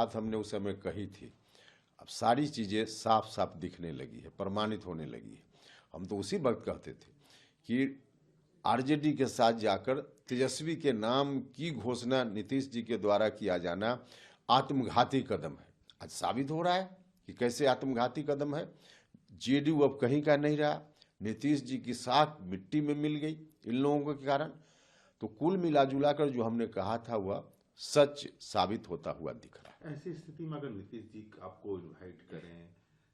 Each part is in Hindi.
बात हमने उस समय कही थी, अब सारी चीज़ें साफ साफ दिखने लगी है, प्रमाणित होने लगी है। हम तो उसी वक्त कहते थे कि आरजेडी के साथ जाकर तेजस्वी के नाम की घोषणा नीतीश जी के द्वारा किया जाना आत्मघाती कदम है। आज साबित हो रहा है कि कैसे आत्मघाती कदम है। जेडीयू अब कहीं का नहीं रहा, नीतीश जी की साख मिट्टी में मिल गई इन लोगों के कारण। तो कुल मिला जुला कर जो हमने कहा था वह सच साबित होता हुआ दिख रहा है। ऐसी स्थिति में अगर नीतीश जी आपको इनवाइट करें,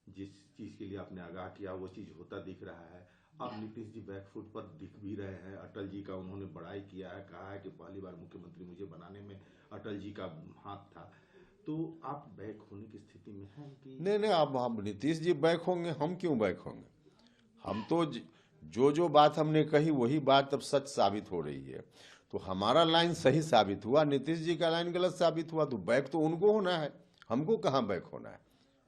जिस चीज के लिए आपने आगाह किया वो चीज होता दिख रहा है, अब नीतीश जी बैकफुट पर दिख भी रहे हैं। अटल जी का उन्होंने बड़ाई किया है, कहा है कि पहली बार मुख्यमंत्री मुझे बनाने में अटल जी का हाथ था। तो आप बैक होने की स्थिति में हैं कि नहीं, अब हम नीतीश जी बैक होंगे, हम क्यों बैक होंगे? हम तो जो बात हमने कही वही बात अब सच साबित हो रही है। तो हमारा लाइन सही साबित हुआ, नीतीश जी का लाइन गलत साबित हुआ, तो बैक तो उनको होना है, हमको कहाँ बैक होना है।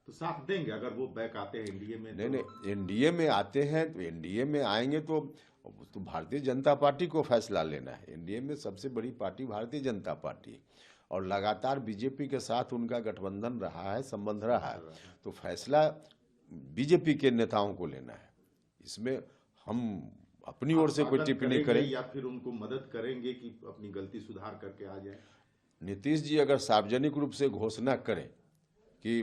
तो साथ देंगे अगर वो बैक आते हैं एनडीए में? नहीं, एनडीए में आते हैं तो एनडीए में आएंगे तो भारतीय जनता पार्टी को फैसला लेना है। एनडीए में सबसे बड़ी पार्टी भारतीय जनता पार्टी है और लगातार बीजेपी के साथ उनका गठबंधन रहा है, संबंध रहा है। तो फैसला बीजेपी के नेताओं को लेना है। इसमें हम अपनी ओर से कोई टिप्पणी करें या फिर उनको मदद करेंगे कि अपनी गलती सुधार करके आ जाए? नीतीश जी अगर सार्वजनिक रूप से घोषणा करें कि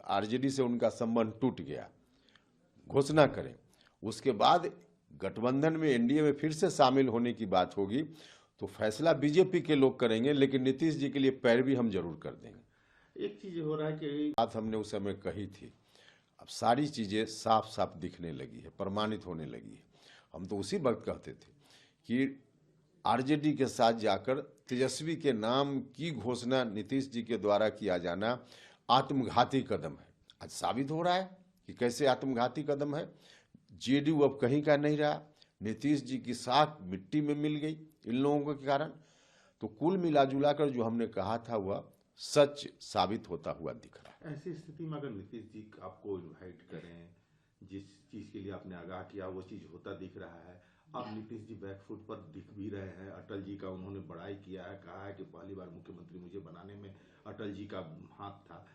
आरजेडी से उनका संबंध टूट गया, घोषणा करें, उसके बाद गठबंधन में एनडीए में फिर से शामिल होने की बात होगी, तो फैसला बीजेपी के लोग करेंगे, लेकिन नीतीश जी के लिए पैरवी हम जरूर कर देंगे। एक चीज हो रहा है कि बात हमने उस समय कही थी, अब सारी चीज़ें साफ साफ दिखने लगी है, प्रमाणित होने लगी है। हम तो उसी वक्त कहते थे कि आरजेडी के साथ जाकर तेजस्वी के नाम की घोषणा नीतीश जी के द्वारा किया जाना आत्मघाती कदम है। आज साबित हो रहा है कि कैसे आत्मघाती कदम है। जेडीयू अब कहीं का नहीं रहा, नीतीश जी की साख मिट्टी में मिल गई इन लोगों के कारण। तो कुल मिला जुला कर जो हमने कहा था वह सच साबित होता हुआ दिख रहा है। ऐसी स्थिति में अगर नीतीश जी आपको इनवाइट करें, जिस चीज के लिए आपने आगाह किया वो चीज होता दिख रहा है, अब नीतीश जी बैकफुट पर दिख भी रहे हैं। अटल जी का उन्होंने बड़ाई किया है, कहा है कि पहली बार मुख्यमंत्री मुझे बनाने में अटल जी का हाथ था।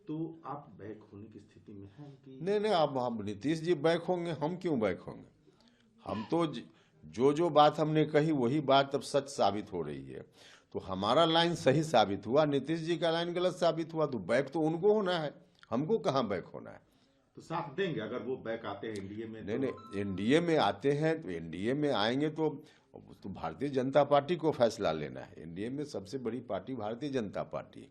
तो आप बैक होने की स्थिति में हैं कि नहीं, अब हम नीतीश जी बैक होंगे, हम क्यों बैक होंगे? हम तो जो बात हमने कही वही बात अब सच साबित हो रही है। तो हमारा लाइन सही साबित हुआ, नीतीश जी का लाइन गलत साबित हुआ, तो बैक तो उनको होना है, हमको कहाँ बैक होना है। तो साथ देंगे अगर वो बैक आते हैं एनडीए में? नहीं, एनडीए में आते हैं तो एनडीए में आएंगे तो भारतीय जनता पार्टी को फैसला लेना है। एनडीए में सबसे बड़ी पार्टी भारतीय जनता पार्टी है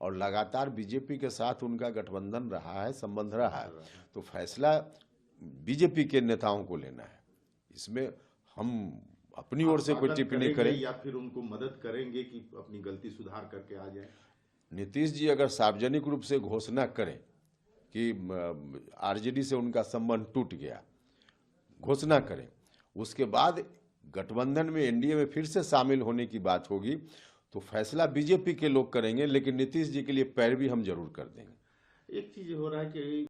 और लगातार बीजेपी के साथ उनका गठबंधन रहा है, संबंध रहा है। तो फैसला बीजेपी के नेताओं को लेना है। इसमें हम अपनी ओर से कोई टिप्पणी करें या फिर उनको मदद करेंगे कि अपनी गलती सुधार करके आ जाए? नीतीश जी अगर सार्वजनिक रूप से घोषणा करें कि आरजेडी से उनका संबंध टूट गया, घोषणा करें, उसके बाद गठबंधन में एनडीए में फिर से शामिल होने की बात होगी, तो फैसला बीजेपी के लोग करेंगे, लेकिन नीतीश जी के लिए पैरवी हम जरूर कर देंगे। एक चीज हो रहा है कि